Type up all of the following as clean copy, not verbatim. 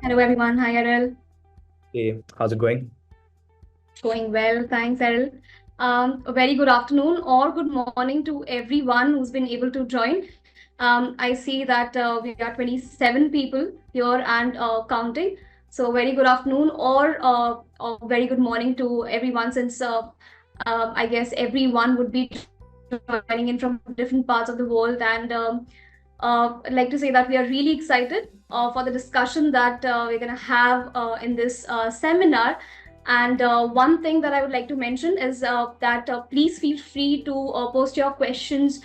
Hello everyone. Hi Errol. Hey, how's it going? Going well. Thanks, Errol. A very good afternoon or good morning to everyone who's been able to join. I see that we are 27 people here and counting. So very good afternoon or very good morning to everyone since I guess everyone would be joining in from different parts of the world and I'd like to say that we are really excited for the discussion that we're going to have in this seminar. And one thing that I would like to mention is that please feel free to post your questions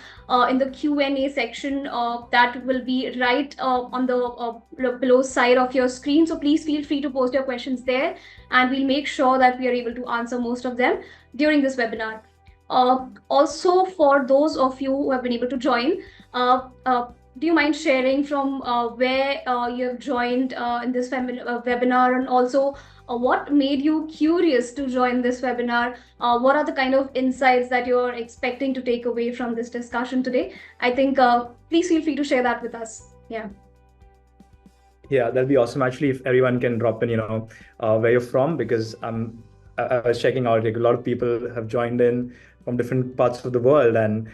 in the Q&A section that will be right on the below side of your screen. So please feel free to post your questions there, and we'll make sure that we are able to answer most of them during this webinar. Also, for those of you who have been able to join, do you mind sharing from where you have joined in this webinar, and also what made you curious to join this webinar? What are the kind of insights that you're expecting to take away from this discussion today? I think please feel free to share that with us. Yeah. Yeah, that'd be awesome. Actually, if everyone can drop in, where you're from, because I was checking out, like a lot of people have joined in from different parts of the world, and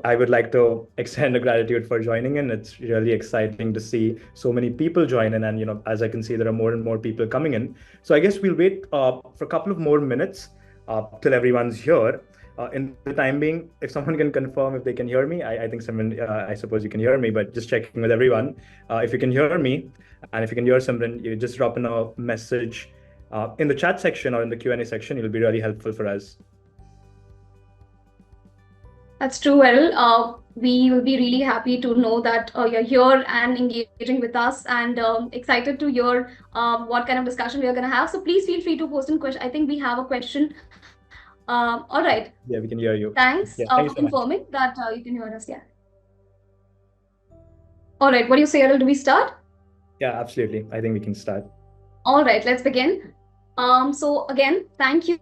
I would like to extend a gratitude for joining in. It's really exciting to see so many people join in, and as I can see, there are more and more people coming in. So I guess we'll wait for a couple of more minutes till everyone's here. In the time being, if someone can confirm if they can hear me, I think someone, I suppose you can hear me, but just checking with everyone. If you can hear me, and if you can hear Simran, you just drop in a message in the chat section or in the Q&A section. It'll be really helpful for us. That's true, Errol. We will be really happy to know that you're here and engaging with us, and excited to hear what kind of discussion we are going to have. So please feel free to post in question. I think we have a question. All right. Yeah, we can hear you. Thanks Yeah, thank you for so much. confirming that you can hear us. Yeah. All right. What do you say, Errol? Do we start? Yeah, absolutely. I think we can start. All right. Let's begin. So again, thank you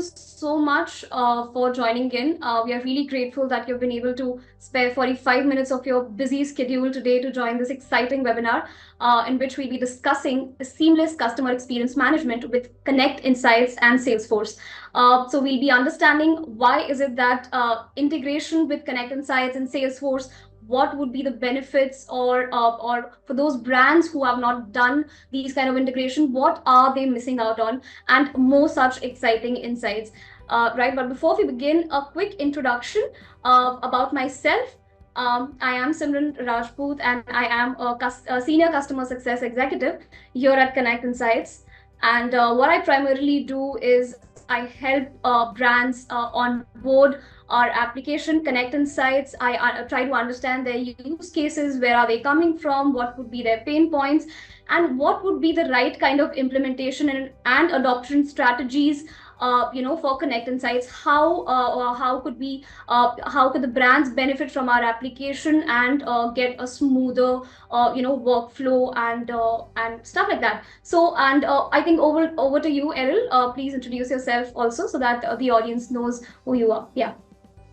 so much for joining in. We are really grateful that you've been able to spare 45 minutes of your busy schedule today to join this exciting webinar in which we'll be discussing seamless customer experience management with Konnect Insights and Salesforce. So we'll be understanding why is it that integration with Konnect Insights and Salesforce, what would be the benefits, or for those brands who have not done these kind of integration, what are they missing out on, and more such exciting insights. Right, but before we begin, a quick introduction about myself. I am Simran Rajput, and I am a senior customer success executive here at Konnect Insights. And what I primarily do is I help brands on board our application Konnect Insights. I try to understand their use cases, where are they coming from, what would be their pain points, and what would be the right kind of implementation and adoption strategies for Konnect Insights. How could the brands benefit from our application and get a smoother workflow and stuff like that. So, and I think over to you, Errol. Please introduce yourself also, so that the audience knows who you are. Yeah.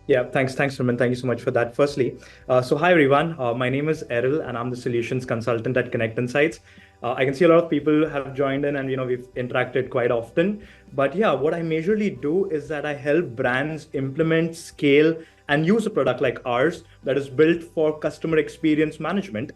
Yeah, thanks, Raman. Thank you so much for that. Firstly, so hi everyone. My name is Errol, and I'm the solutions consultant at Konnect Insights. I can see a lot of people have joined in, and we've interacted quite often. But yeah, what I majorly do is that I help brands implement, scale, and use a product like ours that is built for customer experience management.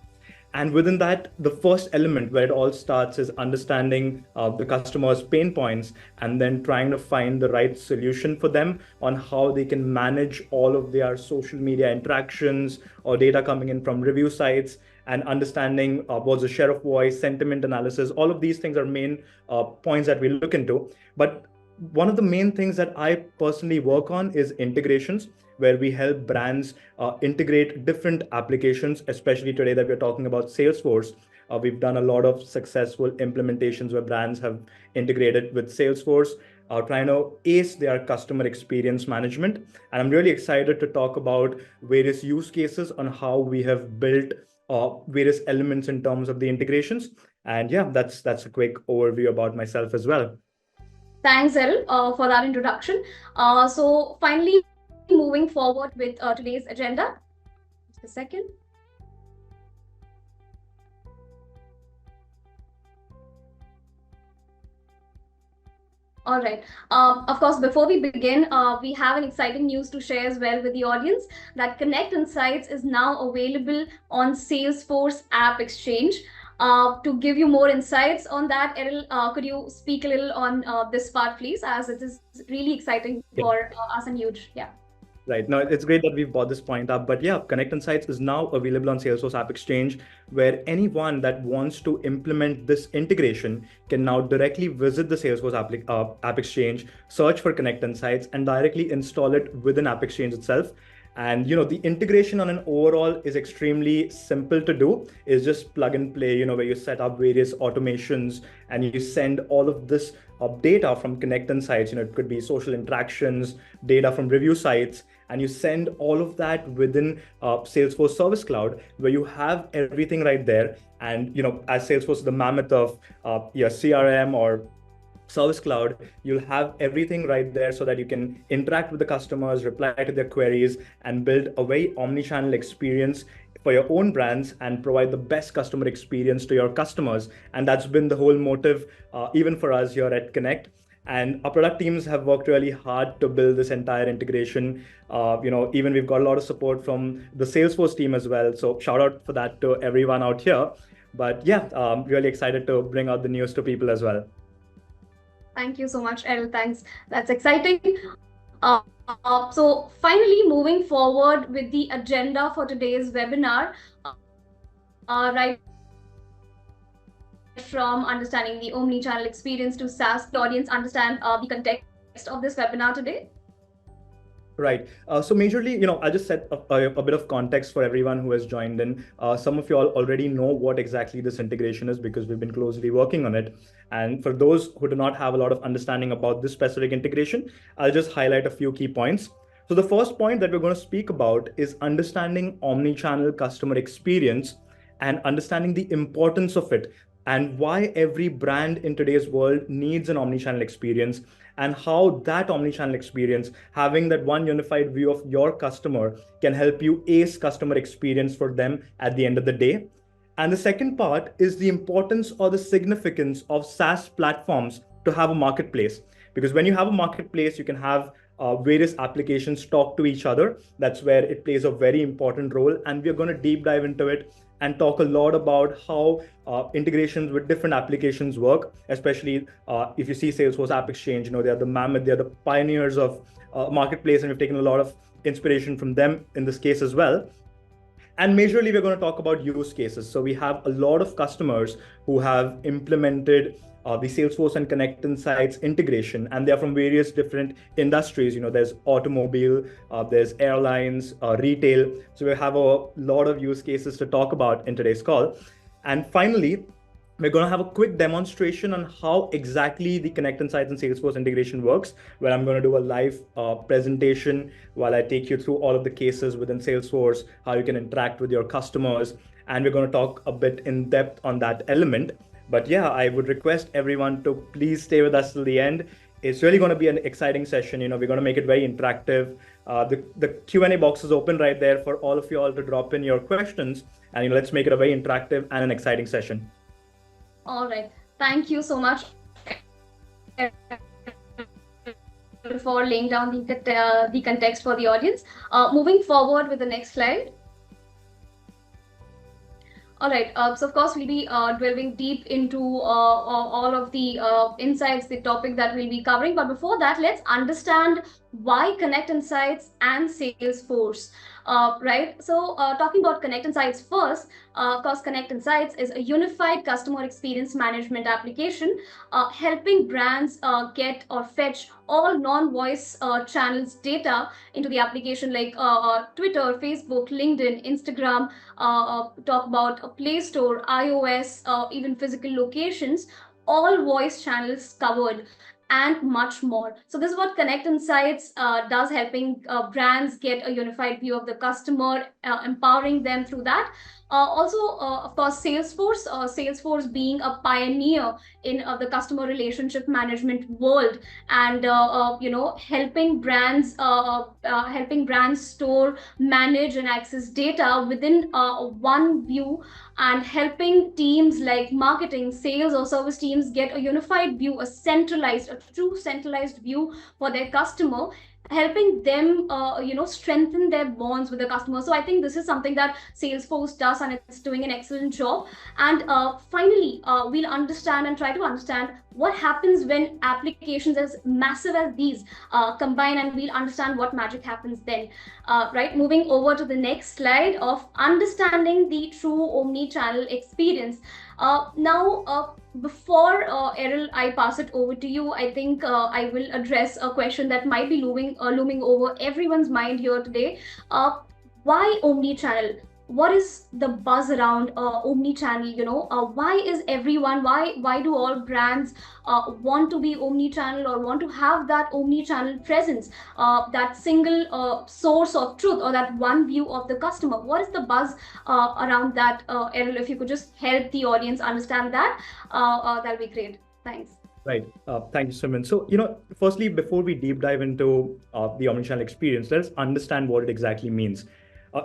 And within that, the first element where it all starts is understanding the customer's pain points, and then trying to find the right solution for them on how they can manage all of their social media interactions or data coming in from review sites, and understanding what's the share of voice, sentiment analysis. All of these things are main points that we look into. But one of the main things that I personally work on is integrations, where we help brands integrate different applications, especially today that we're talking about Salesforce. We've done a lot of successful implementations where brands have integrated with Salesforce, trying to ace their customer experience management. And I'm really excited to talk about various use cases on how we have built various elements in terms of the integrations. And yeah, that's a quick overview about myself as well. Thanks, Errol, for that introduction. So finally, moving forward with today's agenda. Just a second. All right. Of course, before we begin, we have an exciting news to share as well with the audience that Konnect Insights is now available on Salesforce App Exchange. To give you more insights on that, Errol, could you speak a little on this part, please, as it is really exciting Yeah. for us and huge. Yeah. Right. No, it's great that we've brought this point up. But yeah, Connect Insights is now available on Salesforce App Exchange, where anyone that wants to implement this integration can now directly visit the Salesforce App Exchange, search for Connect Insights, and directly install it within App Exchange itself. And the integration on an overall is extremely simple to do. It's just plug and play, where you set up various automations and you send all of this data from Connect Insights. It could be social interactions, data from review sites, and you send all of that within Salesforce Service Cloud, where you have everything right there. And as Salesforce is the mammoth of your CRM or Service Cloud, you'll have everything right there so that you can interact with the customers, reply to their queries, and build a very omni-channel experience for your own brands and provide the best customer experience to your customers. And that's been the whole motive, even for us here at Connect. And our product teams have worked really hard to build this entire integration. Even we've got a lot of support from the Salesforce team as well. So shout out for that to everyone out here. But yeah, really excited to bring out the news to people as well. Thank you so much, Errol. Thanks. That's exciting. So finally, moving forward with the agenda for today's webinar, right from understanding the omni-channel experience to SaaS, audience understand the context of this webinar today. Right. So majorly, I'll just set a bit of context for everyone who has joined in. Some of you all already know what exactly this integration is because we've been closely working on it. And for those who do not have a lot of understanding about this specific integration, I'll just highlight a few key points. So the first point that we're going to speak about is understanding omni-channel customer experience and understanding the importance of it and why every brand in today's world needs an omni-channel experience and how that omni-channel experience, having that one unified view of your customer, can help you ace customer experience for them at the end of the day. And the second part is the importance or the significance of SaaS platforms to have a marketplace. Because when you have a marketplace, you can have various applications talk to each other. That's where it plays a very important role. And we're going to deep dive into it and talk a lot about how integrations with different applications work, especially if you see Salesforce App Exchange, they're the mammoth, they're the pioneers of marketplace, and we've taken a lot of inspiration from them in this case as well. And majorly, we're going to talk about use cases. So we have a lot of customers who have implemented the Salesforce and Connect Insights integration, and they're from various different industries. There's automobile, there's airlines, retail. So we have a lot of use cases to talk about in today's call. And finally, we're going to have a quick demonstration on how exactly the Connect Insights and Salesforce integration works, where I'm going to do a live presentation while I take you through all of the cases within Salesforce, how you can interact with your customers, and we're going to talk a bit in depth on that element. But yeah, I would request everyone to please stay with us till the end. It's really going to be an exciting session. We're going to make it very interactive. The Q&A box is open right there for all of you all to drop in your questions, and let's make it a very interactive and an exciting session. All right. Thank you so much for laying down the context for the audience. Moving forward with the next slide. All right. So of course, we'll be delving deep into all of the insights, the topic that we'll be covering. But before that, let's understand why Connect Insights and Salesforce. Right. So talking about Connect Insights first, of course, Connect Insights is a unified customer experience management application, helping brands get or fetch all non-voice channels data into the application like Twitter, Facebook, LinkedIn, Instagram, talk about Play Store, iOS, even physical locations, all voice channels covered, and much more. So this is what Connect Insights does, helping brands get a unified view of the customer, empowering them through that. Also, of course, Salesforce being a pioneer in the customer relationship management world, and helping brands store, manage, and access data within one view, and helping teams like marketing, sales, or service teams get a unified view, a true centralized view for their customer, helping them strengthen their bonds with the customer. So I think this is something that Salesforce does, and it's doing an excellent job. And finally, we'll understand and try to understand what happens when applications as massive as these combine, and we'll understand what magic happens then. Right, moving over to the next slide of understanding the true omni-channel experience. Now, before Errol, I pass it over to you. I think I will address a question that might be looming over everyone's mind here today. Why omni-channel? What is the buzz around omni-channel? Why is everyone? Why do all brands want to be omni-channel, or want to have that omni-channel presence, that single source of truth, or that one view of the customer? What is the buzz around that, Errol? If you could just help the audience understand that, that'll be great. Thanks. Right. Thank you, Simon. So, firstly, before we deep dive into the omnichannel experience, let's understand what it exactly means.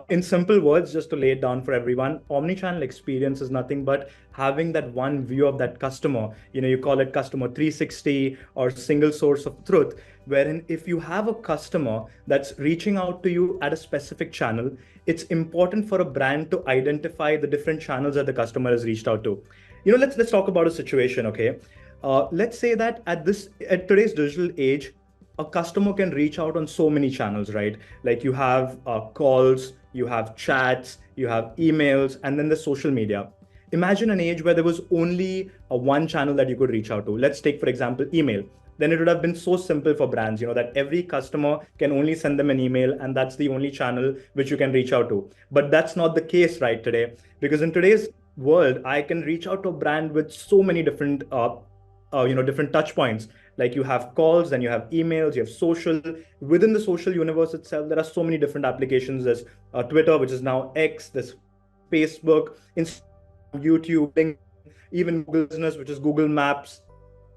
In simple words, just to lay it down for everyone, omnichannel experience is nothing but having that one view of that customer. You call it customer 360 or single source of truth, wherein if you have a customer that's reaching out to you at a specific channel, it's important for a brand to identify the different channels that the customer has reached out to. Let's talk about a situation, okay? Let's say that at today's digital age, a customer can reach out on so many channels, right? Like you have calls, you have chats, you have emails, and then the social media. Imagine an age where there was only one channel that you could reach out to. Let's take, for example, email. Then it would have been so simple for brands, that every customer can only send them an email, and that's the only channel which you can reach out to. But that's not the case right today, because in today's world, I can reach out to a brand with so many different different touch points. Like you have calls, then you have emails, you have social. Within the social universe itself, there are so many different applications. There's Twitter, which is now X, there's Facebook, Instagram, YouTube, LinkedIn, even Google Business, which is Google Maps.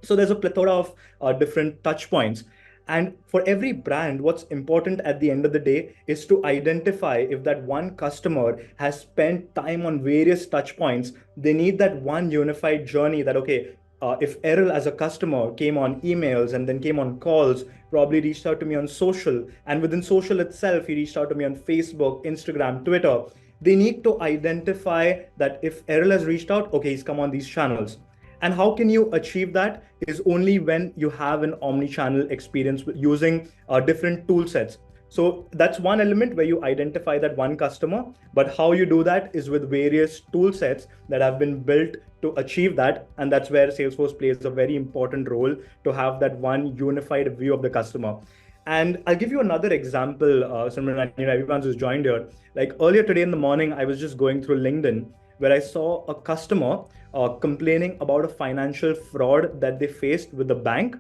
So there's a plethora of different touch points. And for every brand, what's important at the end of the day is to identify if that one customer has spent time on various touch points. They need that one unified journey that, okay, if Errol as a customer came on emails and then came on calls, probably reached out to me on social, and within social itself, he reached out to me on Facebook, Instagram, Twitter. They need to identify that if Errol has reached out, okay, he's come on these channels. And how can you achieve that is only when you have an omni-channel experience using different tool sets. So that's one element where you identify that one customer, but how you do that is with various tool sets that have been built to achieve that. And that's where Salesforce plays a very important role, to have that one unified view of the customer. And I'll give you another example, Simran, and everyone who's joined here. Like earlier today in the morning, I was just going through LinkedIn, where I saw a customer complaining about a financial fraud that they faced with the bank.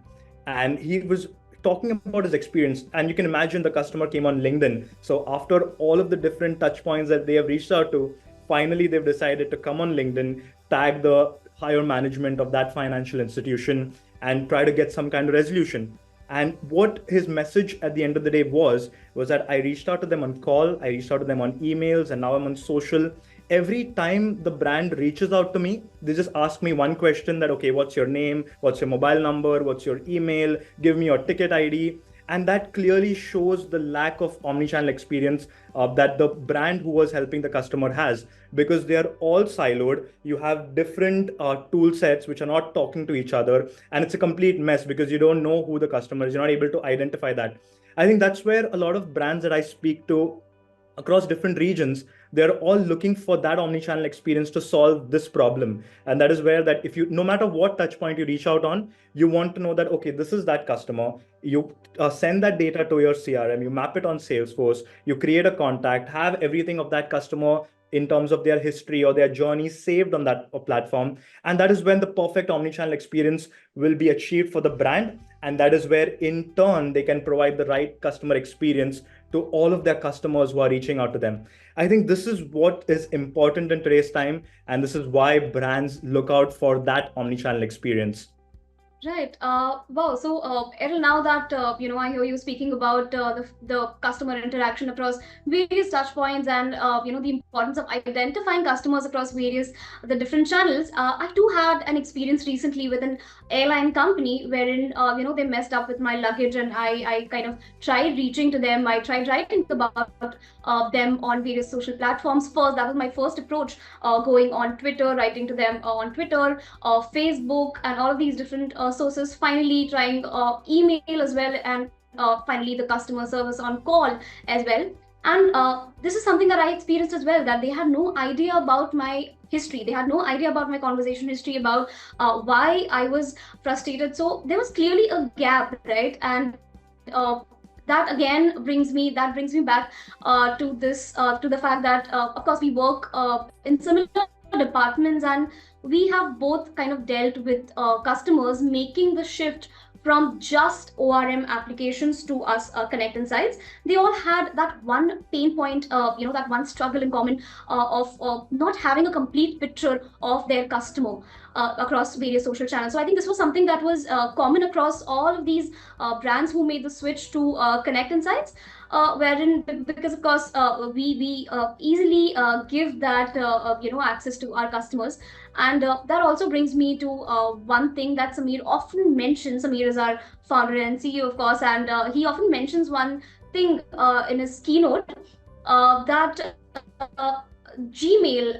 And he was talking about his experience. And you can imagine the customer came on LinkedIn. So after all of the different touch points that they have reached out to, finally they've decided to come on LinkedIn, tag the higher management of that financial institution, and try to get some kind of resolution. And what his message at the end of the day was that I reached out to them on call, I reached out to them on emails, and now I'm on social. Every time the brand reaches out to me, they just ask me one question that, okay, what's your name? What's your mobile number? What's your email? Give me your ticket ID. And that clearly shows the lack of omnichannel experience that the brand who was helping the customer has, because they are all siloed. You have different tool sets which are not talking to each other, and it's a complete mess because you don't know who the customer is. You're not able to identify that. I think that's where a lot of brands that I speak to across different regions, they're all looking for that omni-channel experience to solve this problem. And that is where that if you, no matter what touch point you reach out on, you want to know that, okay, this is that customer. You send that data to your CRM, you map it on Salesforce, you create a contact, have everything of that customer in terms of their history or their journey saved on that platform. And that is when the perfect omnichannel experience will be achieved for the brand. And that is where in turn they can provide the right customer experience to all of their customers who are reaching out to them. I think this is what is important in today's time, and this is why brands look out for that omni-channel experience. Right. Wow. So, Errol, now that I hear you speaking about the customer interaction across various touch points, and the importance of identifying customers across various the different channels. I too had an experience recently with an airline company wherein they messed up with my luggage, and I kind of tried reaching to them. I tried writing about them on various social platforms. First, that was my first approach, going on Twitter, writing to them on Twitter, Facebook, and all of these different sources. Finally, trying email as well, and finally the customer service on call as well. And this is something that I experienced as well. That they had no idea about my history. They had no idea about my conversation history, about why I was frustrated. So there was clearly a gap, right? And that brings me back to the fact that of course we work in similar departments, and we have both kind of dealt with customers making the shift from just ORM applications to us Konnect Insights. They all had that one pain point, that one struggle in common, of not having a complete picture of their customer across various social channels. So I think this was something that was common across all of these brands who made the switch to Konnect Insights. Wherein, because of course we easily give that access to our customers. And that also brings me to one thing that Samir often mentions. Samir is our founder and CEO, of course, and he often mentions one thing in his keynote, that Gmail,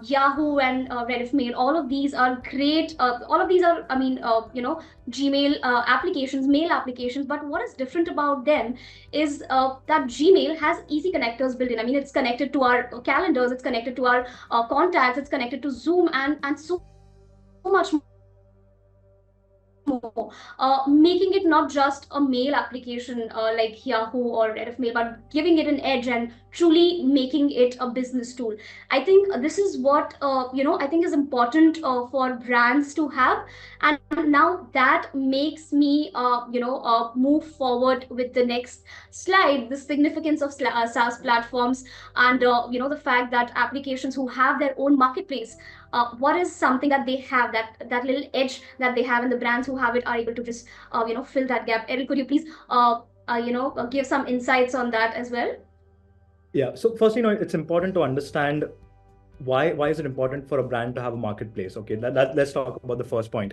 Yahoo, and Rediff Mail, all of these are great. All of these are, Gmail applications, mail applications. But what is different about them is that Gmail has easy connectors built in. I mean, it's connected to our calendars, it's connected to our contacts, it's connected to Zoom, and so much more. Making it not just a mail application like Yahoo or Rediff Mail, but giving it an edge and truly making it a business tool. I think this is what I think is important for brands to have. And now that makes me move forward with the next slide: the significance of SaaS platforms, and the fact that applications who have their own marketplace, what is something that they have, that little edge that they have, and the brands who have it are able to just fill that gap. Errol, could you please give some insights on that as well? Yeah. So first, it's important to understand why is it important for a brand to have a marketplace. Okay, let's talk about the first point.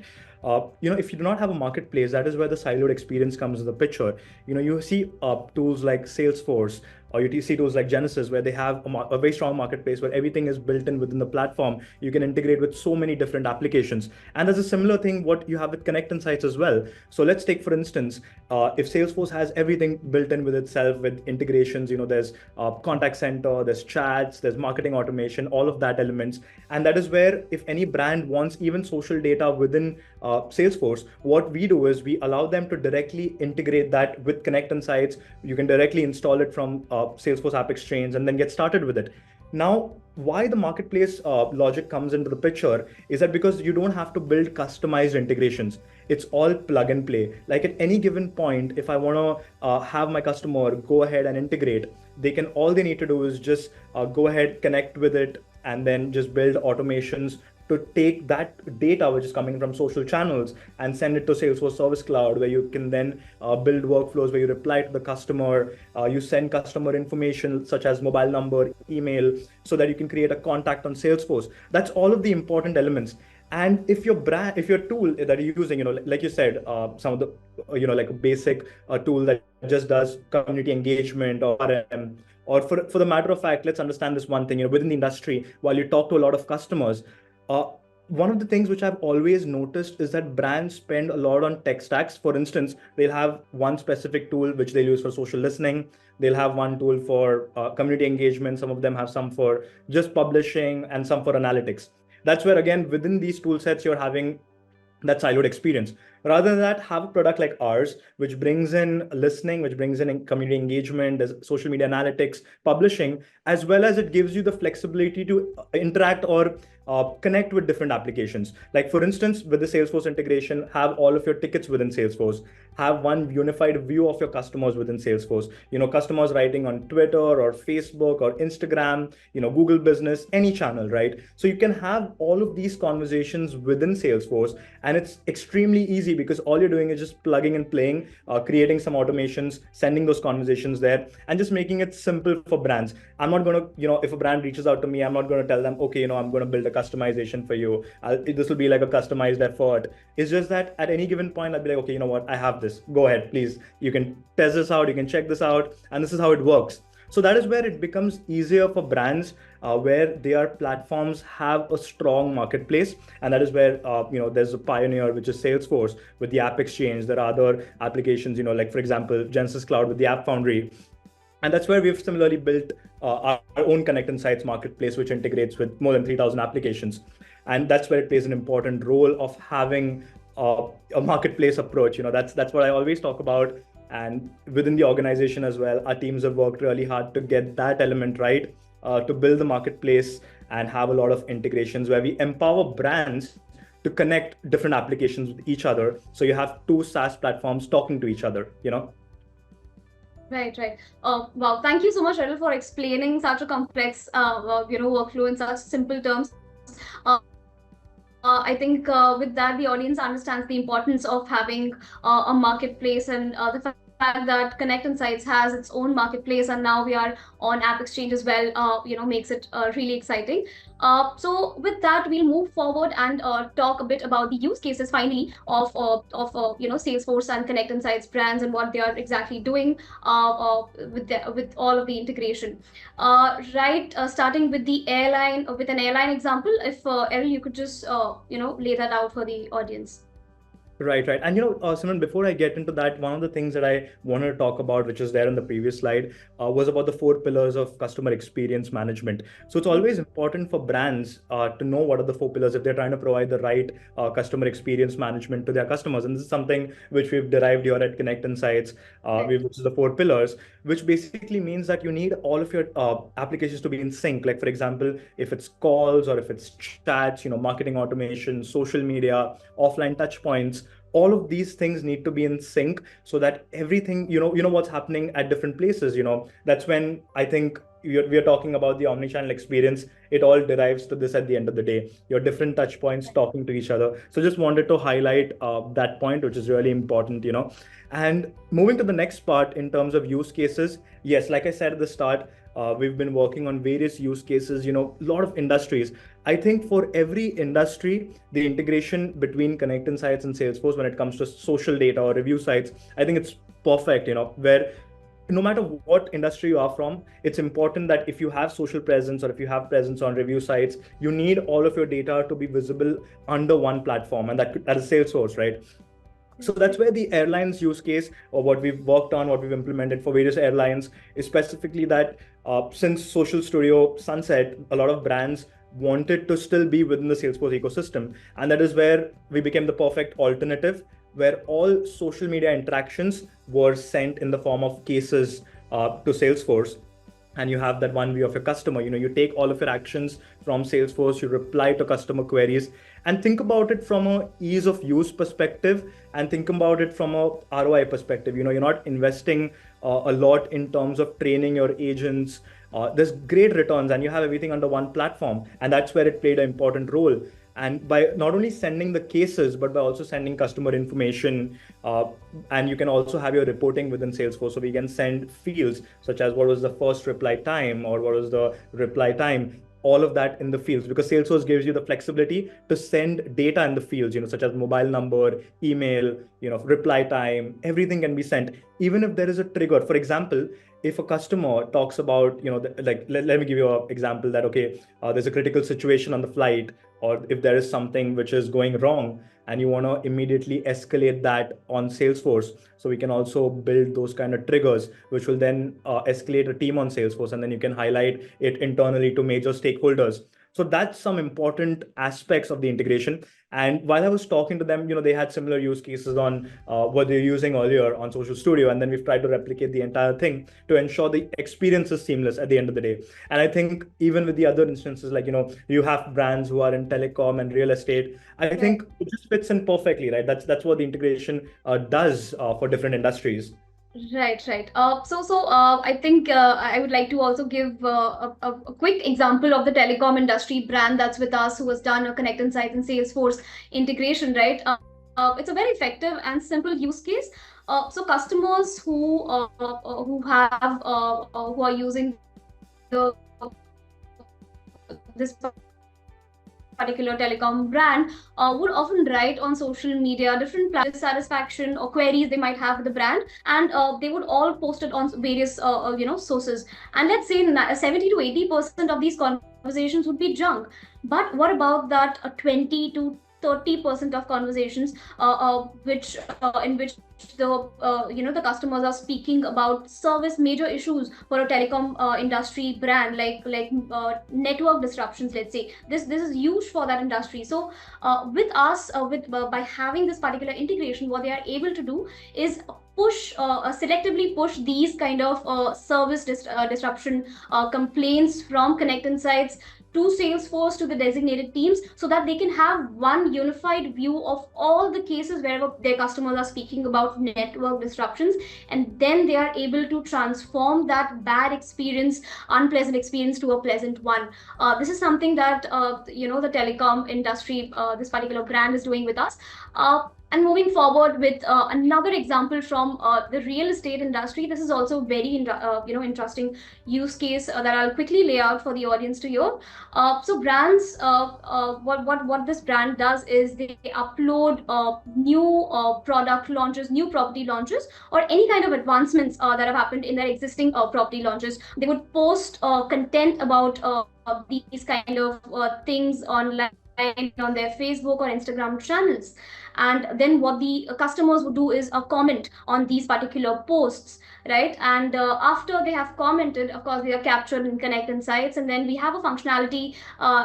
If you do not have a marketplace, that is where the siloed experience comes in the picture. You see tools like Salesforce, or you see tools like Genesis, where they have a very strong marketplace where everything is built in within the platform. You can integrate with so many different applications, and there's a similar thing what you have with Konnect Insights as well. So let's take for instance, if Salesforce has everything built in with itself with integrations, there's contact center, there's chats, there's marketing automation, all of that elements. And that is where, if any brand wants even social data within Salesforce, what we do is we allow them to directly integrate that with Konnect Insights. You can directly install it from Salesforce App Exchange and then get started with it. Now, why the marketplace logic comes into the picture is that because you don't have to build customized integrations. It's all plug and play. Like at any given point, if I want to have my customer go ahead and integrate, all they need to do is just go ahead, connect with it, and then just build automations to take that data which is coming from social channels and send it to Salesforce Service Cloud, where you can then build workflows where you reply to the customer, you send customer information such as mobile number, email, so that you can create a contact on Salesforce. That's all of the important elements. And if your tool that you're using, like you said, some of the, like a basic tool that just does community engagement or RM, or for the matter of fact, let's understand this one thing, within the industry, while you talk to a lot of customers, uh, one of the things which I've always noticed is that brands spend a lot on tech stacks. For instance, they'll have one specific tool which they'll use for social listening. They'll have one tool for community engagement. Some of them have some for just publishing and some for analytics. That's where, again, within these tool sets, you're having that siloed experience. Rather than that, have a product like ours, which brings in listening, which brings in community engagement, social media analytics, publishing, as well as it gives you the flexibility to interact or connect with different applications. Like for instance, with the Salesforce integration, have all of your tickets within Salesforce. have one unified view of your customers within Salesforce. Customers writing on Twitter or Facebook or Instagram, Google Business, any channel, right? So you can have all of these conversations within Salesforce, and it's extremely easy because all you're doing is just plugging and playing, creating some automations, sending those conversations there, and just making it simple for brands. I'm not going to, if a brand reaches out to me, I'm not going to tell them, okay, I'm going to build a customization for you. This will be like a customized effort. It's just that at any given point, I'll be like, okay, you know what? I have this. Go ahead, please. You can test this out. You can check this out. And this is how it works. So that is where it becomes easier for brands, where their platforms have a strong marketplace, and that is where there's a pioneer, which is Salesforce with the App Exchange. There are other applications, like for example Genesis Cloud with the App Foundry, and that's where we've similarly built our own Konnect Insights marketplace, which integrates with more than 3,000 applications. And that's where it plays an important role of having a marketplace approach. That's what I always talk about. And within the organization as well, our teams have worked really hard to get that element right, to build the marketplace and have a lot of integrations where we empower brands to connect different applications with each other. So you have two SaaS platforms talking to each other. Right, right. Wow. Thank you so much, Redel, for explaining such a complex, workflow in such simple terms. I think with that, the audience understands the importance of having a marketplace, and the fact that Connect Insights has its own marketplace, and now we are on App Exchange as well, makes it really exciting. So with that, we'll move forward and talk a bit about the use cases finally of Salesforce and Connect Insights brands and what they are exactly doing with all of the integration. Right, starting with the airline, with an airline example. If Errol, you could just lay that out for the audience. Right, right. And Simon, before I get into that, one of the things that I wanted to talk about, which is there on the previous slide, was about the four pillars of customer experience management. So it's always important for brands to know what are the four pillars if they're trying to provide the right customer experience management to their customers. And this is something which we've derived here at Connect Insights, which is the four pillars, which basically means that you need all of your applications to be in sync. Like, for example, if it's calls or if it's chats, marketing automation, social media, offline touch points, all of these things need to be in sync so that everything, what's happening at different places. That's when I think we are talking about the omni-channel experience. It all derives to this at the end of the day, your different touch points talking to each other. So just wanted to highlight that point, which is really important. And moving to the next part in terms of use cases, yes, like I said at the start, we've been working on various use cases, a lot of industries. I think for every industry, the integration between Connect Insights and Salesforce when it comes to social data or review sites, I think it's perfect, where no matter what industry you are from, it's important that if you have social presence or if you have presence on review sites, you need all of your data to be visible under one platform, and that is Salesforce, right? So that's where the airlines use case, or what we've worked on, what we've implemented for various airlines, is specifically that since Social Studio sunset, a lot of brands wanted to still be within the Salesforce ecosystem. And that is where we became the perfect alternative, where all social media interactions were sent in the form of cases to Salesforce. And you have that one view of your customer. You take all of your actions from Salesforce, you reply to customer queries, and think about it from a ease of use perspective, and think about it from a ROI perspective. You're not investing a lot in terms of training your agents. There's great returns, and you have everything under one platform, and that's where it played an important role. And by not only sending the cases, but by also sending customer information, and you can also have your reporting within Salesforce. So we can send fields such as what was the first reply time or what was the reply time, all of that in the fields, because Salesforce gives you the flexibility to send data in the fields, such as mobile number, email, reply time, everything can be sent. Even if there is a trigger, for example, if a customer talks about, let me give you an example that, okay, there's a critical situation on the flight, or if there is something which is going wrong and you want to immediately escalate that on Salesforce. So we can also build those kind of triggers, which will then escalate a team on Salesforce, and then you can highlight it internally to major stakeholders. So that's some important aspects of the integration. And while I was talking to them, they had similar use cases on what they're using earlier on Social Studio, and then we've tried to replicate the entire thing to ensure the experience is seamless at the end of the day. And I think even with the other instances, like you have brands who are in telecom and real estate, I Right. think it just fits in perfectly, right? That's what the integration does for different industries. Right, right. I think I would like to also give a quick example of the telecom industry brand that's with us who has done a Connect Insights and Salesforce integration, right? It's a very effective and simple use case. So customers who are using this particular telecom brand would often write on social media different dissatisfaction or queries they might have with the brand, and they would all post it on various sources. And let's say 70 to 80% of these conversations would be junk. But what about that 20 to 30% of conversations which in which the customers are speaking about service major issues for a telecom industry brand, like network disruptions, let's say. This is huge for that industry. So with us with by having this particular integration, what they are able to do is selectively push these kind of disruption complaints from Connect Insights to Salesforce, to the designated teams, so that they can have one unified view of all the cases wherever their customers are speaking about network disruptions, and then they are able to transform that bad experience, unpleasant experience, to a pleasant one. This is something that the telecom industry, this particular brand, is doing with us. And moving forward with another example from the real estate industry, this is also very interesting use case that I'll quickly lay out for the audience to hear. So brands, what this brand does is they upload new product launches, new property launches, or any kind of advancements that have happened in their existing property launches. They would post content about these kind of things online on their Facebook or Instagram channels. And then what the customers would do is comment on these particular posts, right? And after they have commented, of course, they are captured in Connect Insights, and then we have a functionality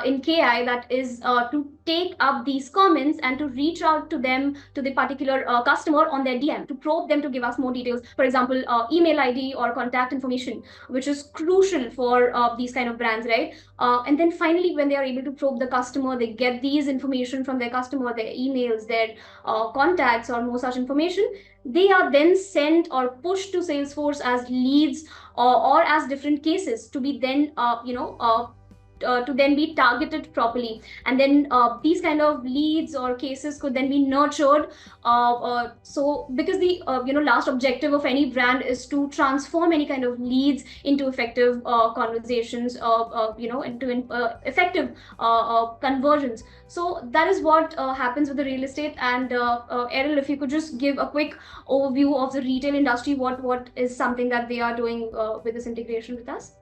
in KI that is to take up these comments and to reach out to them, to the particular customer on their DM, to probe them to give us more details. For example, email ID or contact information, which is crucial for these kind of brands, right? And then finally, when they are able to probe the customer, they get these information from their customer, their emails, their contacts, or more such information. They are then sent or pushed to Salesforce as leads, or as different cases to be then to then be targeted properly. And then these kind of leads or cases could then be nurtured. So because the last objective of any brand is to transform any kind of leads into effective conversations, into effective conversions. So that is what happens with the real estate. And Errol, if you could just give a quick overview of the retail industry, what is something that they are doing with this integration with us?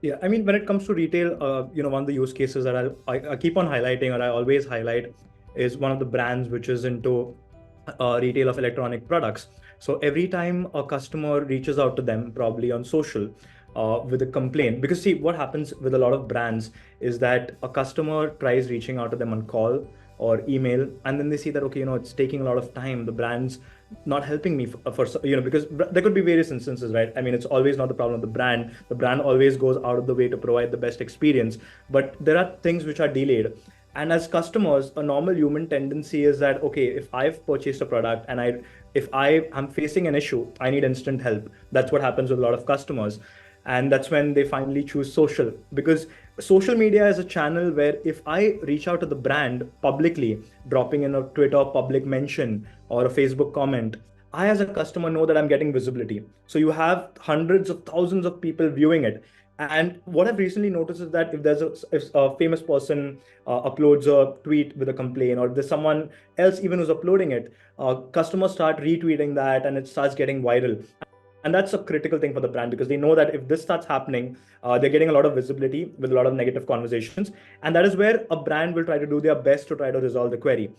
Yeah, I mean, when it comes to retail, one of the use cases that I keep on highlighting, or I always highlight, is one of the brands which is into retail of electronic products. So every time a customer reaches out to them, probably on social, with a complaint, because see, what happens with a lot of brands is that a customer tries reaching out to them on call or email, and then they see that, okay, it's taking a lot of time. The brand's not helping me because there could be various instances, right? I mean, it's always not the problem of the brand. The brand always goes out of the way to provide the best experience, but there are things which are delayed. And as customers, a normal human tendency is that, okay, if I've purchased a product and if I am facing an issue, I need instant help. That's what happens with a lot of customers. And that's when they finally choose social, because social media is a channel where if I reach out to the brand publicly, dropping in a Twitter public mention or a Facebook comment, I as a customer know that I'm getting visibility. So you have hundreds of thousands of people viewing it. And what I've recently noticed is that if a famous person uploads a tweet with a complaint, or there's someone else even who's uploading it, customers start retweeting that and it starts getting viral. And that's a critical thing for the brand, because they know that if this starts happening, they're getting a lot of visibility with a lot of negative conversations. And that is where a brand will try to do their best to try to resolve the query.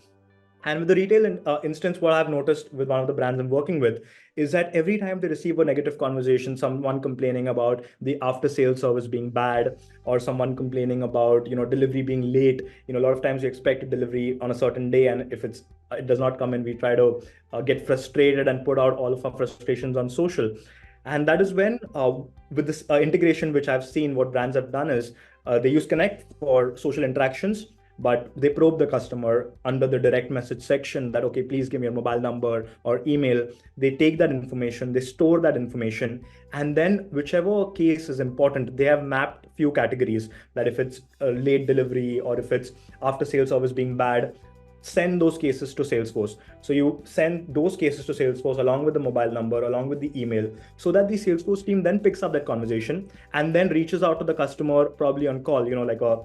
And with the retail instance, what I've noticed with one of the brands I'm working with is that every time they receive a negative conversation, someone complaining about the after sales service being bad, or someone complaining about delivery being late. A lot of times we expect a delivery on a certain day, and if it does not come in, we try to get frustrated and put out all of our frustrations on social. And that is when, with this integration, which I've seen, what brands have done is they use Connect for social interactions, but they probe the customer under the direct message section that, okay, please give me your mobile number or email. They take that information, they store that information, and then whichever case is important, they have mapped few categories, that if it's a late delivery or if it's after sales service being bad, send those cases to Salesforce. So you send those cases to Salesforce along with the mobile number, along with the email, so that the Salesforce team then picks up that conversation and then reaches out to the customer, probably on call, like a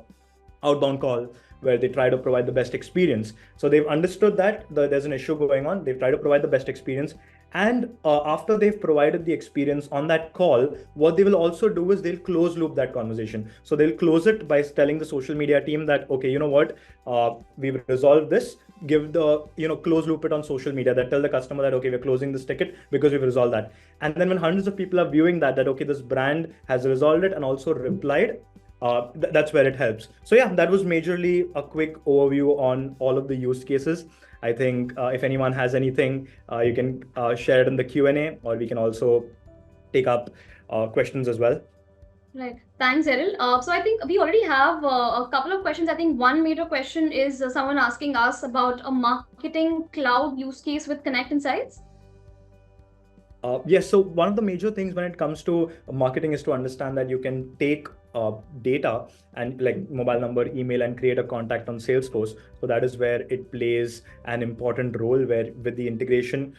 outbound call, where they try to provide the best experience. So they've understood that there's an issue going on. They've tried to provide the best experience. And after they've provided the experience on that call, what they will also do is they'll close loop that conversation. So they'll close it by telling the social media team that, okay, you know what, we've resolved this. Give the, close loop it on social media, that tell the customer that, okay, we're closing this ticket because we've resolved that. And then when hundreds of people are viewing that, okay, this brand has resolved it and also replied, that's where it helps. So yeah, that was majorly a quick overview on all of the use cases. I think if anyone has anything, you can share it in the Q&A, or we can also take up questions as well. Right. Thanks, Errol. So I think we already have a couple of questions. I think one major question is someone asking us about a marketing cloud use case with Konnect Insights. Yes, so one of the major things when it comes to marketing is to understand that you can take data and like mobile number, email, and create a contact on Salesforce. So that is where it plays an important role, where with the integration,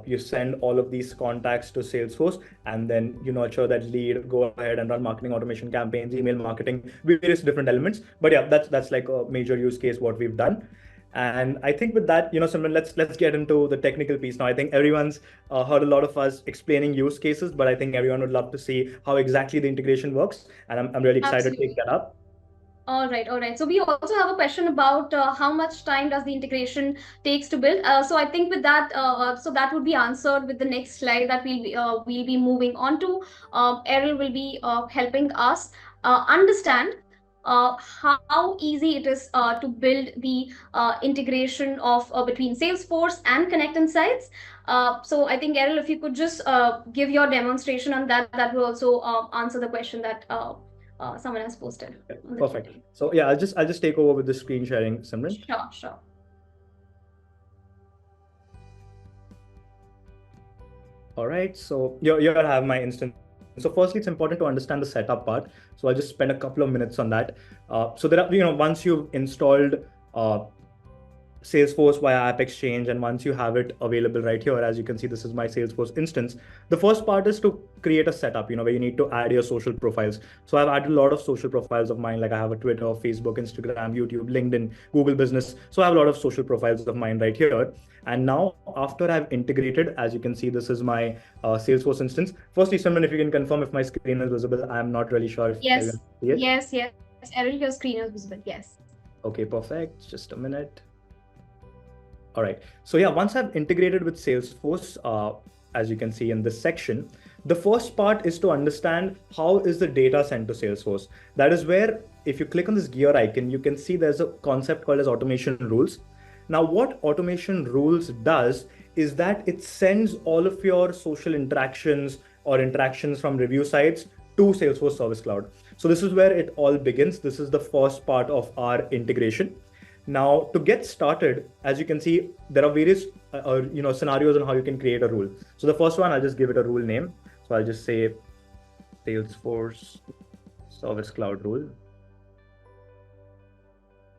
you send all of these contacts to Salesforce, and then you nurture that lead, go ahead and run marketing automation campaigns, email marketing, various different elements. But yeah, that's like a major use case what we've done. And I think with that, Simran, let's get into the technical piece now. I think everyone's heard a lot of us explaining use cases, but I think everyone would love to see how exactly the integration works, and I'm really excited to take Absolutely. that up. All right, all right. So we also have a question about how much time does the integration takes to build. So I think with that, so that would be answered with the next slide that we'll be moving on to. Errol will be helping us understand how easy it is to build the integration of between Salesforce and Connect Insights. So I think Errol, if you could just give your demonstration on that, that will also answer the question that someone has posted on the Perfect. Q&A. So yeah, I'll just take over with the screen sharing, Simran. Sure, sure. All right, so here I have my instance. So firstly, it's important to understand the setup part. So I'll just spend a couple of minutes on that. So there are, once you've installed Salesforce via App Exchange, and once you have it available right here, as you can see, this is my Salesforce instance. The first part is to create a setup, where you need to add your social profiles. So I've added a lot of social profiles of mine, like I have a Twitter, Facebook, Instagram, YouTube, LinkedIn, Google Business. So I have a lot of social profiles of mine right here. And now, after I've integrated, as you can see, this is my Salesforce instance. Firstly, Simran, if you can confirm if my screen is visible. I'm not really sure if everyone Yes, can see it. yes. Errol, your screen is visible. Yes. Okay, perfect. Just a minute. All right. So yeah, once I've integrated with Salesforce, as you can see in this section, the first part is to understand how is the data sent to Salesforce. That is where, if you click on this gear icon, you can see there's a concept called as automation rules. Now, what automation rules does is that it sends all of your social interactions or interactions from review sites to Salesforce Service Cloud. So this is where it all begins. This is the first part of our integration. Now, to get started, as you can see, there are various scenarios on how you can create a rule. So the first one, I'll just give it a rule name. So I'll just say Salesforce Service Cloud rule.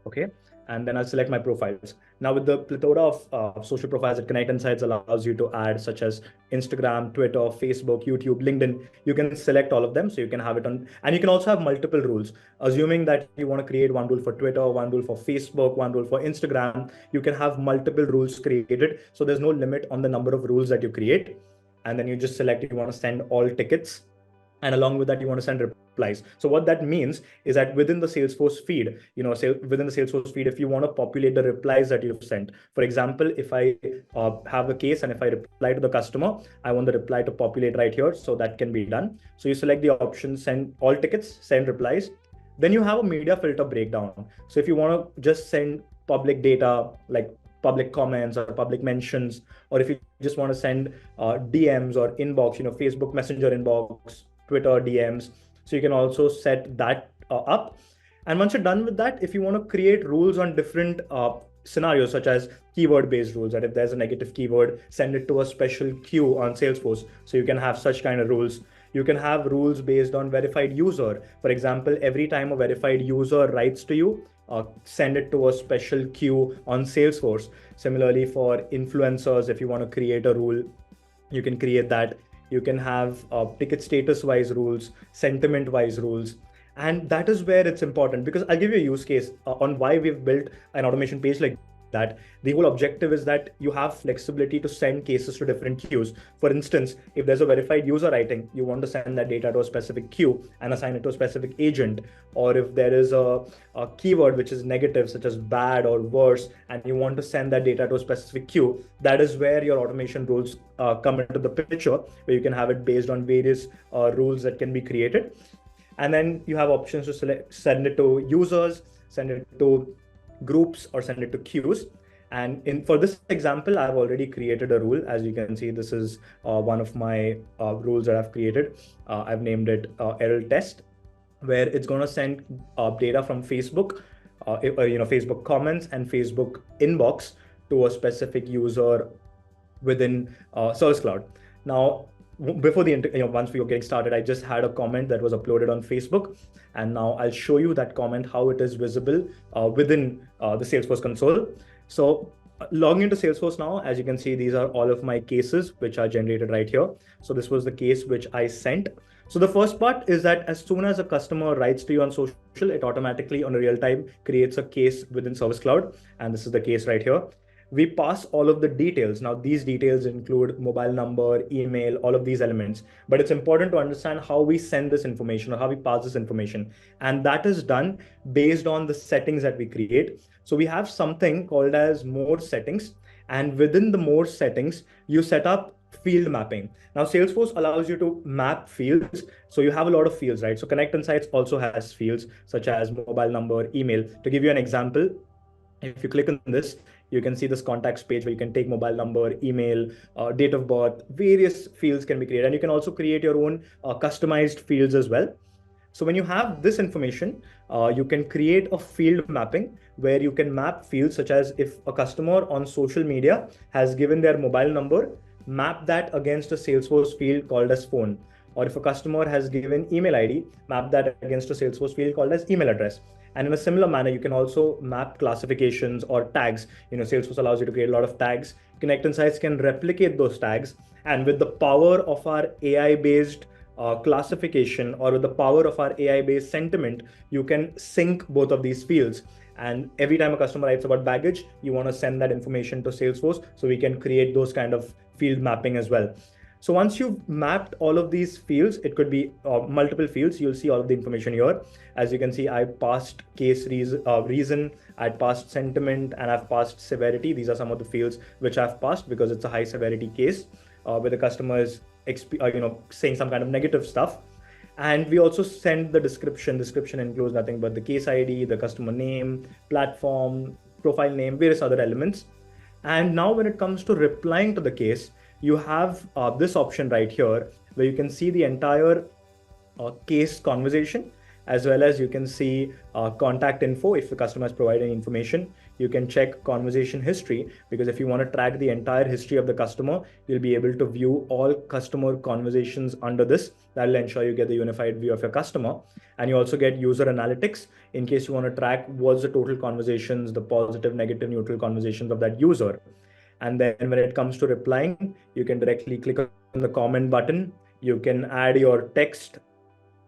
Okay. And then I'll select my profiles. Now, with the plethora of social profiles that Konnect Insights allows you to add, such as Instagram, Twitter, Facebook, YouTube, LinkedIn, you can select all of them. So you can have it on, and you can also have multiple rules. Assuming that you want to create one rule for Twitter, one rule for Facebook, one rule for Instagram, you can have multiple rules created. So there's no limit on the number of rules that you create. And then you just select if you want to send all tickets. and along with that you want to send replies. So what that means is that within the Salesforce feed, within the Salesforce feed, if you want to populate the replies that you've sent, for example, if I have a case and if I reply to the customer, I want the reply to populate right here, so that can be done. So you select the option send all tickets, send replies. Then you have a media filter breakdown. So if you want to just send public data like public comments or public mentions, or if you just want to send DMs or inbox, Facebook Messenger inbox, Twitter DMs. So you can also set that up. And once you're done with that, if you want to create rules on different scenarios, such as keyword based rules, that if there's a negative keyword, send it to a special queue on Salesforce. So you can have such kind of rules. You can have rules based on verified user. For example, every time a verified user writes to you, send it to a special queue on Salesforce. Similarly, for influencers, if you want to create a rule, you can create that. You can have ticket status wise rules, sentiment wise rules. And that is where it's important, because I'll give you a use case on why we've built an automation page like that. The whole objective is that you have flexibility to send cases to different queues. For instance, if there's a verified user writing, you want to send that data to a specific queue and assign it to a specific agent. Or if there is a keyword which is negative, such as bad or worse, and you want to send that data to a specific queue, that is where your automation rules come into the picture, where you can have it based on various rules that can be created. And then you have options to send it to users, send it to groups, or send it to queues. And for this example, I've already created a rule. As you can see, this is one of my rules that I've created. I've named it error test, where it's going to send data from Facebook, Facebook comments and Facebook inbox to a specific user within Service Cloud. Now, before once we were getting started, I just had a comment that was uploaded on Facebook, and now I'll show you that comment, how it is visible within the Salesforce console. So logging into Salesforce now, as you can see, these are all of my cases which are generated right here. So this was the case which I sent. So the first part is that as soon as a customer writes to you on social, it automatically on a real time creates a case within Service Cloud. And this is the case right here. We pass all of the details. Now, these details include mobile number, email, all of these elements. But it's important to understand how we send this information or how we pass this information. And that is done based on the settings that we create. So we have something called as more settings. And within the more settings, you set up field mapping. Now, Salesforce allows you to map fields. So you have a lot of fields, right? So Konnect Insights also has fields such as mobile number, email. To give you an example, if you click on this, you can see this contacts page where you can take mobile number, email, date of birth, various fields can be created. And you can also create your own customized fields as well. So when you have this information, you can create a field mapping where you can map fields such as if a customer on social media has given their mobile number, map that against a Salesforce field called as phone. Or if a customer has given email ID, map that against a Salesforce field called as email address. And in a similar manner, you can also map classifications or tags. Salesforce allows you to create a lot of tags. Konnect Insights can replicate those tags. And with the power of our AI-based classification, or with the power of our AI-based sentiment, you can sync both of these fields. And every time a customer writes about baggage, you want to send that information to Salesforce, so we can create those kind of field mapping as well. So once you've mapped all of these fields, it could be multiple fields. You'll see all of the information here. As you can see, I passed case reason, I passed sentiment, and I've passed severity. These are some of the fields which I've passed because it's a high severity case where the customer is saying some kind of negative stuff. And we also send the description. Description includes nothing but the case ID, the customer name, platform, profile name, various other elements. And now when it comes to replying to the case, you have this option right here where you can see the entire case conversation, as well as you can see contact info if the customer is providing information. You can check conversation history, because if you want to track the entire history of the customer, you'll be able to view all customer conversations under this. That will ensure you get the unified view of your customer. And you also get user analytics in case you want to track what's the total conversations, the positive, negative, neutral conversations of that user. And then when it comes to replying, you can directly click on the comment button. You can add your text.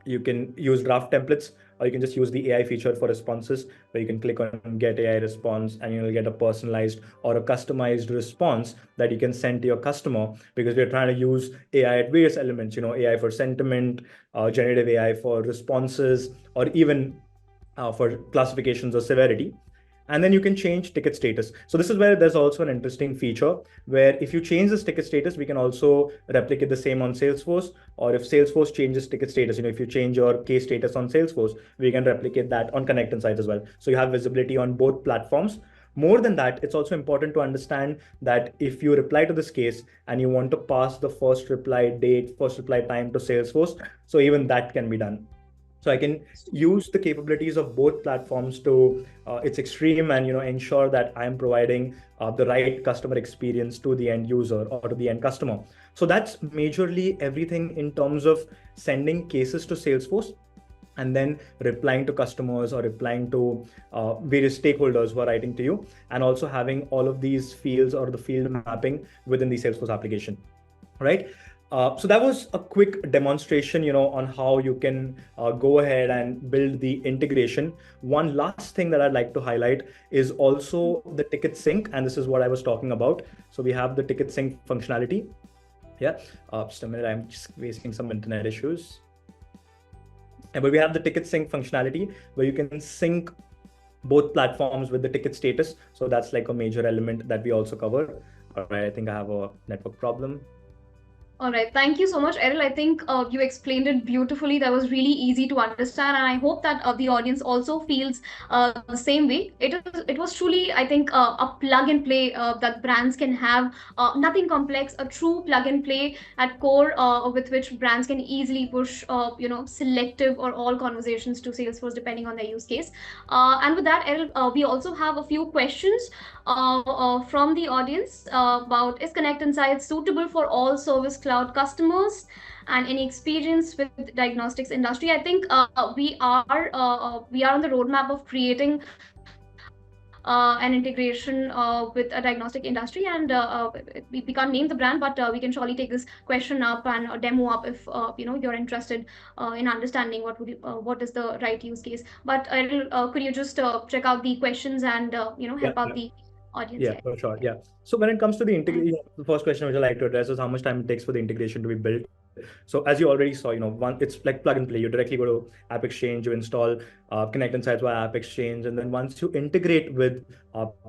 You can use draft templates or you can just use the AI feature for responses, where you can click on get AI response and you'll get a personalized or a customized response that you can send to your customer, because we're trying to use AI at various elements, AI for sentiment, generative AI for responses, or even for classifications or severity. And then you can change ticket status. So this is where there's also an interesting feature where if you change this ticket status, we can also replicate the same on Salesforce. Or if Salesforce changes ticket status, if you change your case status on Salesforce, we can replicate that on Konnect Insights as well. So you have visibility on both platforms. More than that, it's also important to understand that if you reply to this case and you want to pass the first reply date, first reply time to Salesforce, so even that can be done. So I can use the capabilities of both platforms to its extreme, and ensure that I'm providing the right customer experience to the end user or to the end customer. So that's majorly everything in terms of sending cases to Salesforce and then replying to customers or replying to various stakeholders who are writing to you, and also having all of these fields or the field mapping within the Salesforce application, right? So that was a quick demonstration, on how you can go ahead and build the integration. One last thing that I'd like to highlight is also the ticket sync, and this is what I was talking about. So we have the ticket sync functionality. Yeah, just a minute, I'm just facing some internet issues. But we have the ticket sync functionality where you can sync both platforms with the ticket status. So that's like a major element that we also cover. All right, I think I have a network problem. All right. Thank you so much, Errol. I think you explained it beautifully. That was really easy to understand, and I hope that the audience also feels the same way. It was truly, I think, a plug and play that brands can have. Nothing complex, a true plug and play at core, with which brands can easily push, selective or all conversations to Salesforce depending on their use case. And with that, Errol, we also have a few questions from the audience about, is Konnect Insights suitable for all Service Cloud customers, and any experience with diagnostics industry? I think we are on the roadmap of creating an integration with a diagnostic industry, and we can't name the brand, but we can surely take this question up and demo up if you're interested in understanding what is the right use case. But could you just check out the questions and Yeah, help out yeah. the audience? Yeah, Yeah. for sure. Yeah. So when it comes to the Thanks. integration, the first question which I like to address is how much time it takes for the integration to be built. So as you already saw, it's like plug and play. You directly go to App Exchange, you install Connect Insights via App Exchange, and then once you integrate with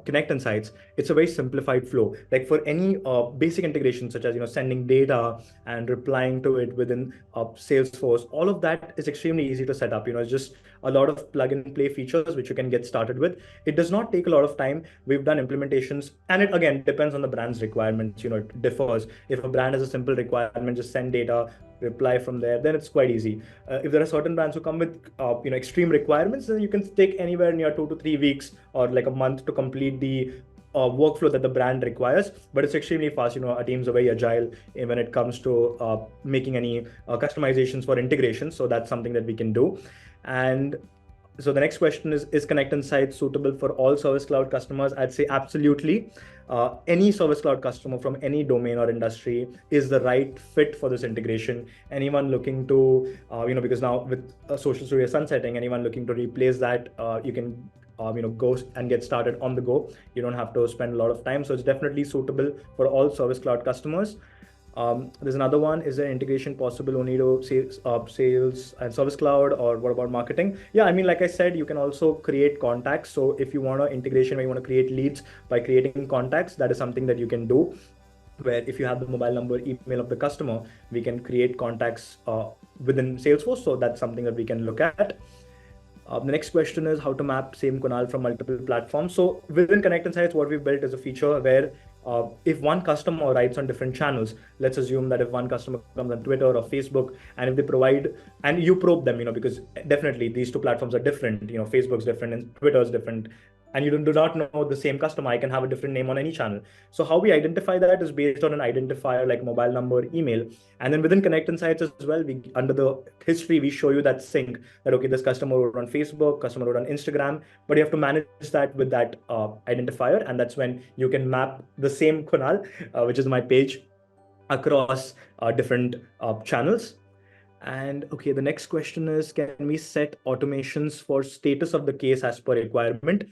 Connect Insights, it's a very simplified flow. Like for any basic integration, such as sending data and replying to it within Salesforce, all of that is extremely easy to set up. It's just a lot of plug and play features which you can get started with. It does not take a lot of time. We've done implementations, and it again depends on the brand's requirements. It differs. If a brand has a simple requirement, just send data, reply from there, then it's quite easy. If there are certain brands who come with extreme requirements, then you can take anywhere near 2 to 3 weeks or like a month to complete the workflow that the brand requires. But it's extremely fast. Our teams are very agile when it comes to making any customizations for integration. So that's something that we can do. And so the next question is Connect Insights suitable for all Service Cloud customers? I'd say absolutely. Any Service Cloud customer from any domain or industry is the right fit for this integration. Anyone looking to, because now with Social Studio sunsetting, anyone looking to replace that, you can go and get started on the go. You don't have to spend a lot of time. So it's definitely suitable for all Service Cloud customers. There's another one. Is there integration possible only to sales and Service Cloud, or what about marketing? Yeah, I mean, like I said, you can also create contacts. So if you want an integration where you want to create leads by creating contacts, that is something that you can do. Where if you have the mobile number, email of the customer, we can create contacts within Salesforce. So that's something that we can look at. The next question is how to map same Kunal from multiple platforms. So within Connect Insights, what we've built is a feature where if one customer writes on different channels, let's assume that if one customer comes on Twitter or Facebook, and if they provide, and you probe them, because definitely these two platforms are different, Facebook's different and Twitter's different, and you do not know the same customer, I can have a different name on any channel. So how we identify that is based on an identifier like mobile number, email, and then within Connect Insights as well, we under the history, we show you that sync, that okay, this customer wrote on Facebook, customer wrote on Instagram, but you have to manage that with that identifier, and that's when you can map the same Kunal, which is my page, across different channels. And okay, the next question is, can we set automations for status of the case as per requirement?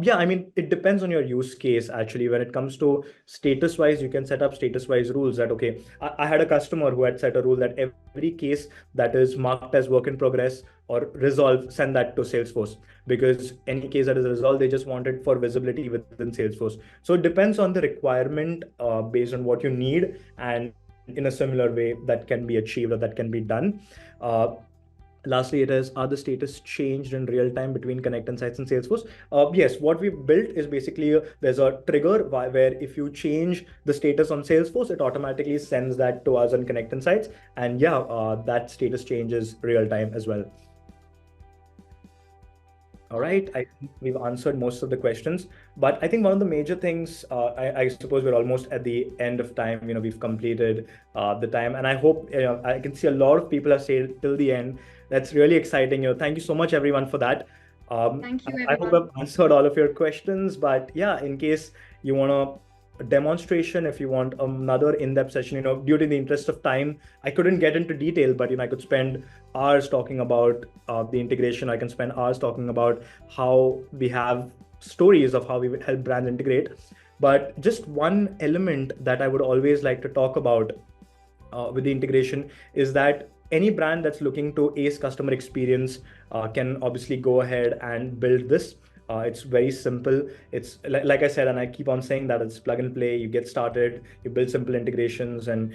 Yeah, I mean, it depends on your use case actually. When it comes to status wise, you can set up status wise rules that, okay, I had a customer who had set a rule that every case that is marked as work in progress or resolve, send that to Salesforce, because any case that is resolved, they just want it for visibility within Salesforce. So it depends on the requirement based on what you need, and in a similar way that can be achieved or that can be done. Uh, Lastly, it is, are the status changed in real time between Connect Insights and Salesforce? Yes, what we've built is basically there's a trigger where if you change the status on Salesforce, it automatically sends that to us on Connect Insights. And yeah, that status changes real time as well. All right, I think we've answered most of the questions, but I think one of the major things, I suppose we're almost at the end of time. We've completed the time, and I hope I can see a lot of people have stayed till the end. That's really exciting. Thank you so much, everyone, for that. Thank you, I hope everyone. I've answered all of your questions, but yeah, in case you want a demonstration, if you want another in-depth session, due to the interest of time, I couldn't get into detail, but I could spend hours talking about the integration. I can spend hours talking about how we have stories of how we would help brands integrate. But just one element that I would always like to talk about with the integration is that any brand that's looking to ace customer experience can obviously go ahead and build this. It's very simple. It's like I said, and I keep on saying that it's plug and play. You get started, you build simple integrations, and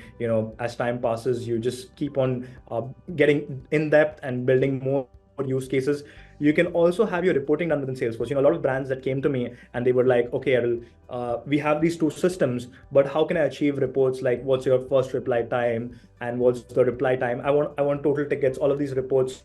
as time passes, you just keep on getting in depth and building more use cases. You can also have your reporting done within Salesforce. A lot of brands that came to me and they were like, okay, Errol, we have these two systems, but how can I achieve reports like what's your first reply time and what's the reply time? I want total tickets, all of these reports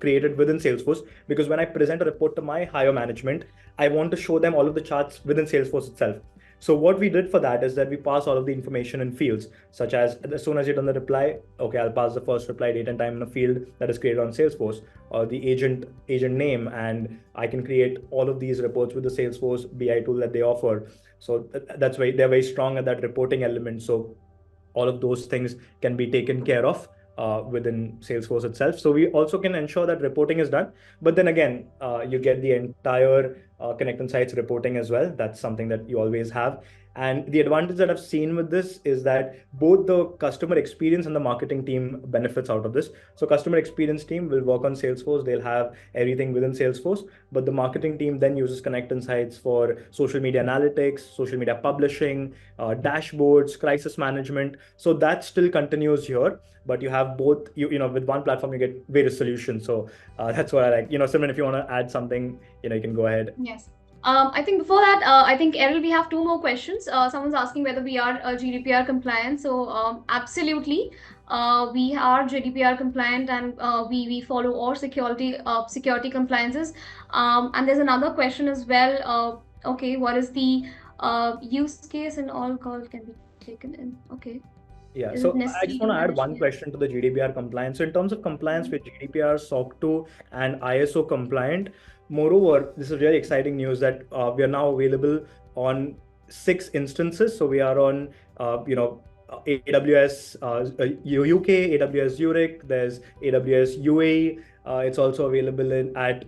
created within Salesforce, because when I present a report to my higher management, I want to show them all of the charts within Salesforce itself. So what we did for that is that we pass all of the information in fields, such as soon as you've done the reply, okay, I'll pass the first reply date and time in a field that is created on Salesforce, or the agent name, and I can create all of these reports with the Salesforce BI tool that they offer. So that's why they're very strong at that reporting element. So all of those things can be taken care of within Salesforce itself. So we also can ensure that reporting is done. But then again, you get the entire Connect Insights reporting as well. That's something that you always have. And the advantage that I've seen with this is that both the customer experience and the marketing team benefits out of this. So customer experience team will work on Salesforce. They'll have everything within Salesforce, but the marketing team then uses Connect Insights for social media analytics, social media publishing, dashboards, crisis management. So that still continues here, but you have both. With one platform you get various solutions. So that's what I like. Simran, if you want to add something, you can go ahead. Yes. I think before that, I think Errol, we have two more questions. Someone's asking whether we are GDPR compliant. So absolutely, we are GDPR compliant, and we follow all security compliances. And there's another question as well. Okay, what is the use case and all call can be taken in? Okay, Yeah, is it so I necessary just to want to add manage? one Yeah. question to the GDPR compliance. So in terms of compliance Mhm. with GDPR, SOC 2, and ISO compliant, moreover, this is really exciting news that we are now available on 6 instances. So we are on, AWS UK, AWS Zurich, there's AWS UAE. It's also available at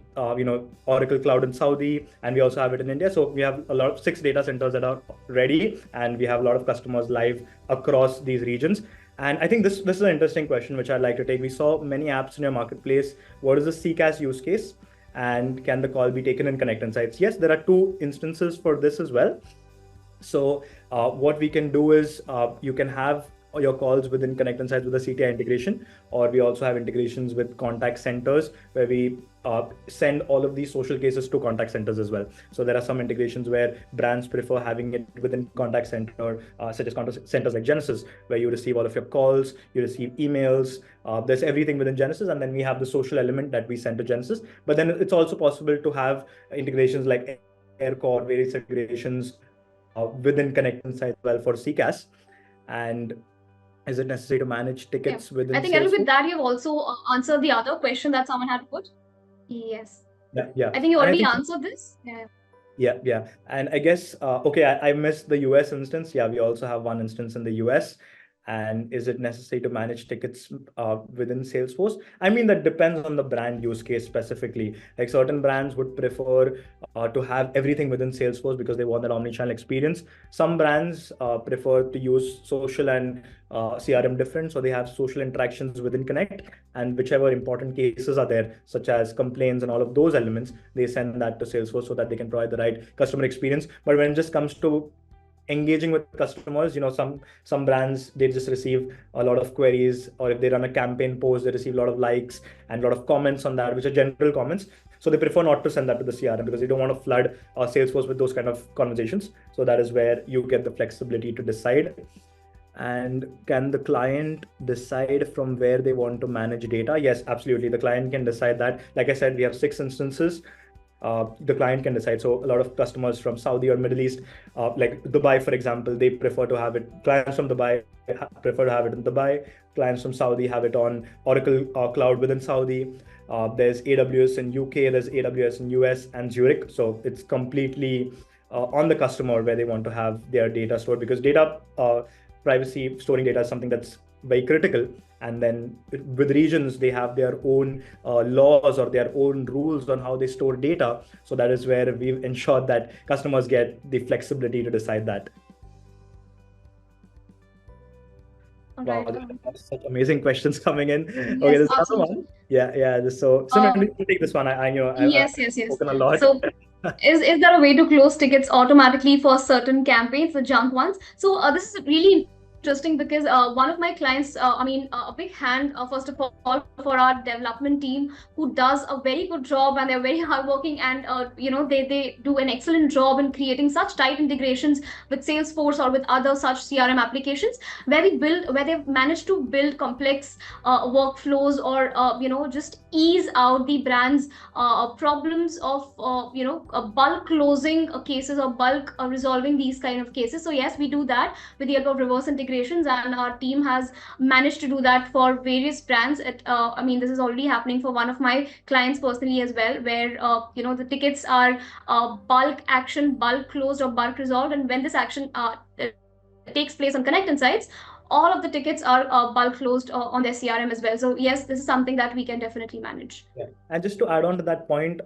Oracle Cloud in Saudi, and we also have it in India. So we have a lot of 6 data centers that are ready, and we have a lot of customers live across these regions. And I think this is an interesting question which I'd like to take. We saw many apps in your marketplace. What is the CCaaS use case? And can the call be taken in Connect Insights? Yes, there are 2 instances for this as well. So what we can do is you can have your calls within Connect Insights with a CTI integration, or we also have integrations with contact centers where we send all of these social cases to contact centers as well. So there are some integrations where brands prefer having it within contact center, such as contact centers like Genesis, where you receive all of your calls, you receive emails. There's everything within Genesis, and then we have the social element that we send to Genesis. But then it's also possible to have integrations like AirCore, various integrations within Connect Insights as well for CCaaS. And is it necessary to manage Yeah. tickets within I think Errol, with Salesforce? that, you've also answered the other question that someone had put. Yes. Yeah, yeah. I think you And I already think, answered this. Yeah. yeah, yeah. And I guess, okay, I missed the US instance. Yeah, we also have one instance in the US. And is it necessary to manage tickets within Salesforce? I mean, that depends on the brand use case specifically. Like certain brands would prefer to have everything within Salesforce because they want that omni-channel experience. Some brands prefer to use social and CRM different, so they have social interactions within Connect, and whichever important cases are there, such as complaints and all of those elements, they send that to Salesforce so that they can provide the right customer experience. But when it just comes to engaging with customers, some brands, they just receive a lot of queries, or if they run a campaign post, they receive a lot of likes and a lot of comments on that, which are general comments. So they prefer not to send that to the CRM because they don't want to flood Salesforce with those kind of conversations. So that is where you get the flexibility to decide. And can the client decide from where they want to manage data? Yes, absolutely. The client can decide that. Like I said, we have 6 instances. The client can decide. So a lot of customers from Saudi or Middle East, like Dubai, for example, they prefer to have it. Clients from Dubai prefer to have it in Dubai. Clients from Saudi have it on Oracle Cloud within Saudi. There's AWS in UK. There's AWS in US and Zurich. So it's completely on the customer where they want to have their data stored, because data privacy, storing data is something that's very critical. And then with regions, they have their own laws or their own rules on how they store data. So that is where we've ensured that customers get the flexibility to decide that. All Wow, right. that's such amazing questions coming in. Okay, Yes, there's another absolutely. one. Yeah. So Simran, Um, we can take this one. I know I've yes. spoken a lot. So, is there a way to close tickets automatically for certain campaigns, the junk ones? So, this is really interesting because one of my clients, a big hand, first of all, for our development team who does a very good job, and they're very hardworking, and they do an excellent job in creating such tight integrations with Salesforce or with other such CRM applications, where they've managed to build complex workflows, or just ease out the brand's problems of bulk closing cases, or bulk resolving these kind of cases. So yes, we do that with the help of reverse integrations, and our team has managed to do that for various brands. This is already happening for one of my clients personally as well, where the tickets are bulk action, bulk closed, or bulk resolved. And when this action takes place on Konnect Insights, all of the tickets are bulk closed on their CRM as well. So yes, this is something that we can definitely manage. Yeah. And just to add on to that point,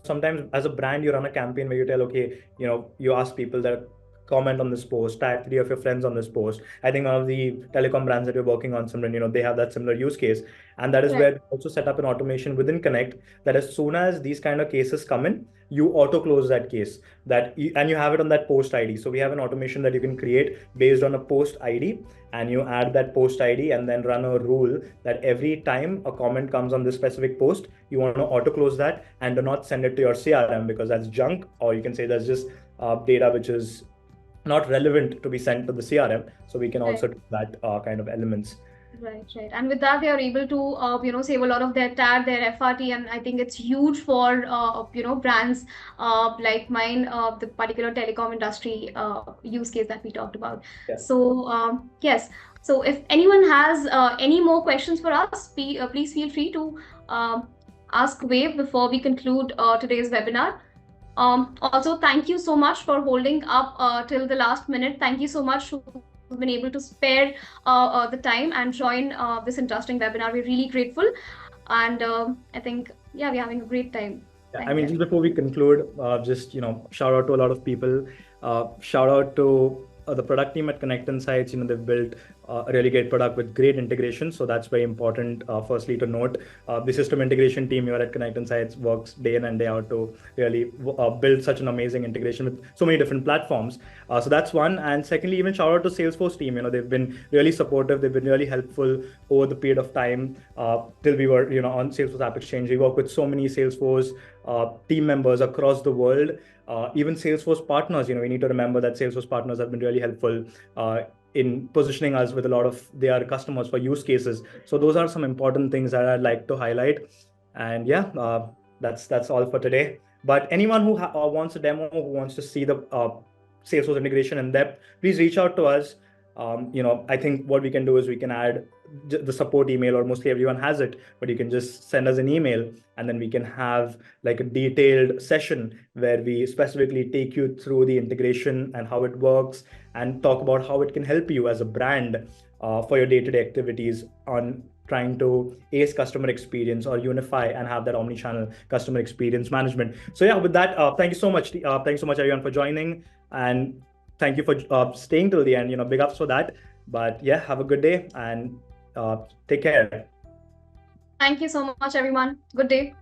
sometimes as a brand, you run a campaign where you tell, okay, you ask people that comment on this post, tag 3 of your friends on this post. I think one of the telecom brands that we're working on, Simran, they have that similar use case. And that is where Right. we also set up an automation within Connect, that as soon as these kind of cases come in, you auto close that case, and you have it on that post ID. So we have an automation that you can create based on a post ID, and you add that post ID and then run a rule that every time a comment comes on this specific post, you want to auto close that and do not send it to your CRM, because that's junk, or you can say that's just data which is not relevant to be sent to the CRM. So we can Right. also do that kind of elements. Right. And with that, they are able to, save a lot of their TAD, their FRT, and I think it's huge for, brands like mine, the particular telecom industry use case that we talked about. Yeah. So, yes. So, if anyone has any more questions for us, please feel free to ask Wave before we conclude today's webinar. Also, thank you so much for holding up till the last minute. Thank you so much who've been able to spare the time and join this interesting webinar. We're really grateful. And I think, yeah, we're having a great time. Yeah, Thank I mean, you. just before we conclude, just shout out to a lot of people. Shout out to the product team at Konnect Insights. They've built a really great product with great integration. So that's very important. Firstly, to note, the system integration team here at Konnect Insights works day in and day out to really build such an amazing integration with so many different platforms. So that's one. And secondly, even shout out to Salesforce team. They've been really supportive. They've been really helpful over the period of time till we were on Salesforce App Exchange. We work with so many Salesforce team members across the world. Even Salesforce partners, we need to remember that Salesforce partners have been really helpful in positioning us with a lot of their customers for use cases. So those are some important things that I'd like to highlight. And yeah, that's all for today. But anyone who wants a demo, who wants to see the Salesforce integration in depth, please reach out to us. I think what we can do is we can add the support email, or mostly everyone has it, but you can just send us an email, and then we can have like a detailed session where we specifically take you through the integration and how it works, and talk about how it can help you as a brand for your day-to-day activities on trying to ace customer experience or unify and have that omni-channel customer experience management. So yeah, with that, thank you so much. Thanks so much everyone for joining, and thank you for staying till the end. Big ups for that. But yeah, have a good day, and take care. Thank you so much, everyone. Good day.